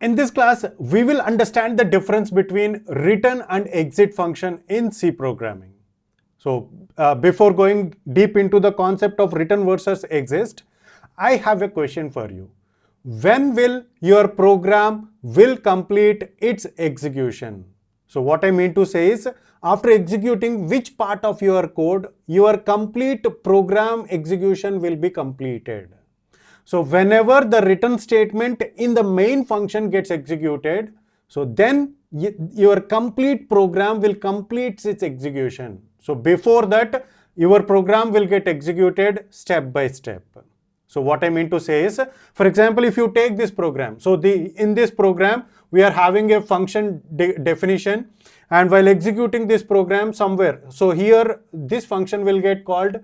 In this class, we will understand the difference between return and exit function in C programming. So before going deep into the concept of return versus exit, I have a question for you. When will your program will complete its execution? So what I mean to say is, after executing which part of your code, your complete program execution will be completed. So whenever the return statement in the main function gets executed, so then your complete program will complete its execution. So before that, your program will get executed step by step. So what I mean to say is, for example, if you take this program, so in this program, we are having a function definition, and while executing this program somewhere, so here this function will get called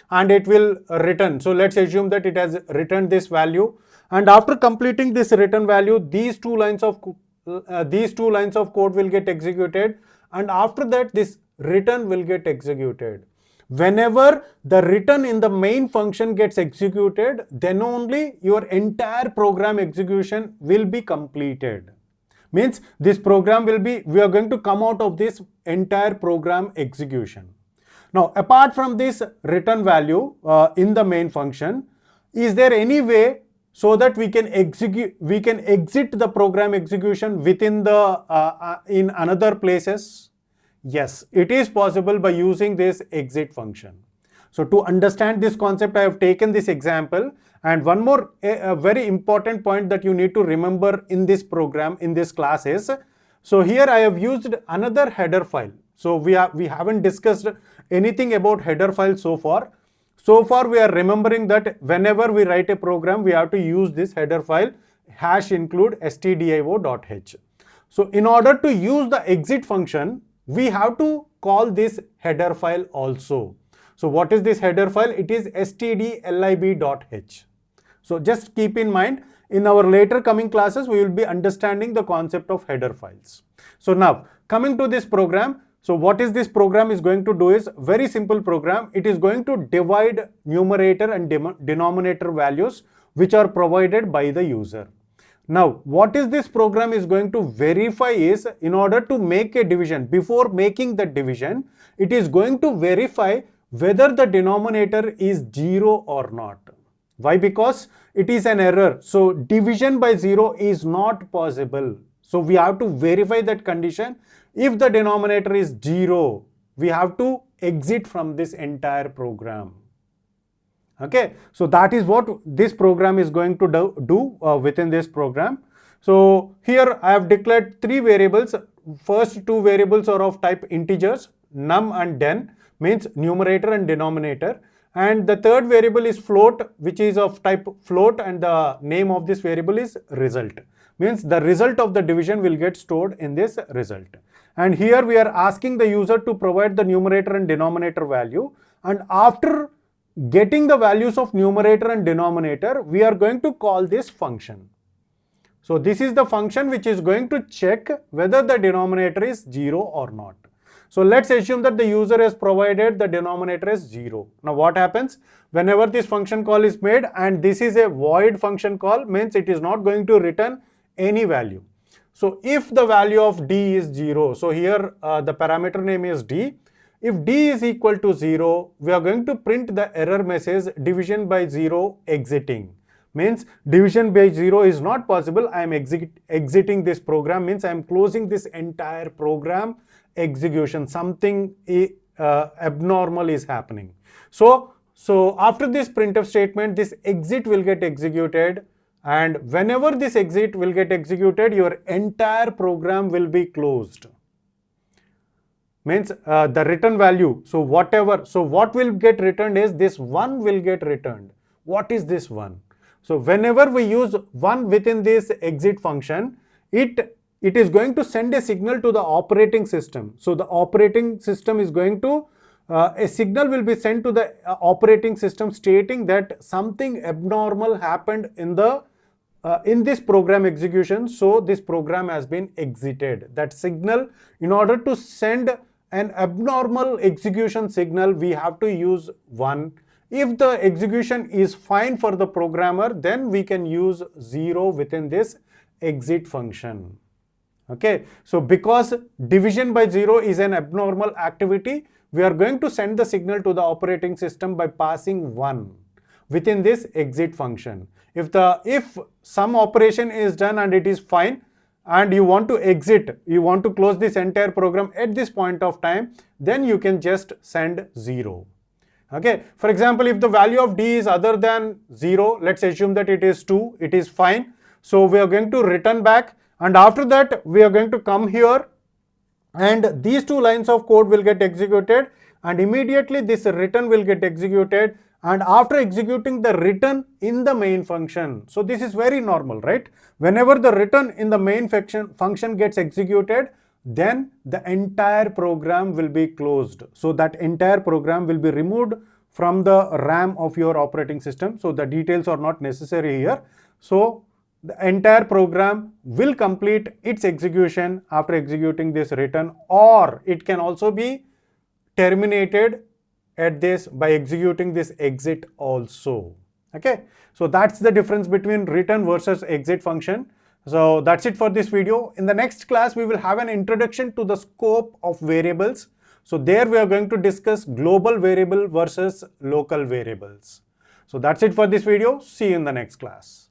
and it will return. So let's assume that it has returned this value, and after completing this return value, these two lines of code will get executed, and after that this return will get executed. Whenever the return in the main function gets executed, then only your entire program execution will be completed. Means this program will be, we are going to come out of this entire program execution. Now, apart from this return value in the main function, is there any way so that we can exit the program execution within the in another places? Yes, it is possible by using this exit function. So to understand this concept, I have taken this example, and one more a very important point that you need to remember in this program, in this class is, so here I have used another header file. So we haven't discussed anything about header file so far. So far we are remembering that whenever we write a program, we have to use this header file #include stdlib.h. So in order to use the exit function, we have to call this header file also. So what is this header file? It is stdlib.h. So just keep in mind, in our later coming classes, we will be understanding the concept of header files. So now coming to this program, so what is this program is going to do is very simple program. It is going to divide numerator and denominator values which are provided by the user. Now, what is this program is going to verify is, in order to make a division, before making the division, it is going to verify whether the denominator is 0 or not. Why? Because it is an error. So division by 0 is not possible. So we have to verify that condition. If the denominator is 0, we have to exit from this entire program. Okay, so that is what this program is going to do within this program. So here I have declared three variables. First two variables are of type integers, num and den, means numerator and denominator. And the third variable is float, which is of type float, and the name of this variable is result. Means the result of the division will get stored in this result. And here we are asking the user to provide the numerator and denominator value, and after getting the values of numerator and denominator, we are going to call this function. So this is the function which is going to check whether the denominator is 0 or not. So let's assume that the user has provided the denominator as 0. Now what happens? Whenever this function call is made, and this is a void function call, means it is not going to return any value. So if the value of d is 0, so here the parameter name is d. If d is equal to 0, we are going to print the error message division by 0 exiting. Means division by 0 is not possible. I am exiting this program, means I am closing this entire program execution. Something abnormal is happening. So after this printf statement, this exit will get executed, and whenever this exit will get executed, your entire program will be closed. Means the return value, so what will get returned is this 1 will get returned. What is this 1? So whenever we use 1 within this exit function, it is going to send a signal to the operating system. So the operating system is going to, a signal will be sent to the operating system stating that something abnormal happened in this program execution. So this program has been exited. That signal, in order to send an abnormal execution signal, we have to use 1. If the execution is fine for the programmer, then we can use 0 within this exit function. Okay, so because division by 0 is an abnormal activity, we are going to send the signal to the operating system by passing 1 within this exit function. If some operation is done and it is fine, and you want to exit, you want to close this entire program at this point of time, then you can just send 0. Okay, for example, if the value of d is other than 0, let's assume that it is 2, it is fine. So we are going to return back, and after that we are going to come here, and these 2 lines of code will get executed, and immediately this return will get executed, and after executing the return in the main function. So this is very normal, right? Whenever the return in the main function gets executed, then the entire program will be closed. So that entire program will be removed from the RAM of your operating system. So the details are not necessary here. So the entire program will complete its execution after executing this return, or it can also be terminated at this by executing this exit also. Okay, so that's the difference between return versus exit function. So that's it for this video. In the next class, we will have an introduction to the scope of variables. So there we are going to discuss global variable versus local variables. So that's it for this video. See you in the next class.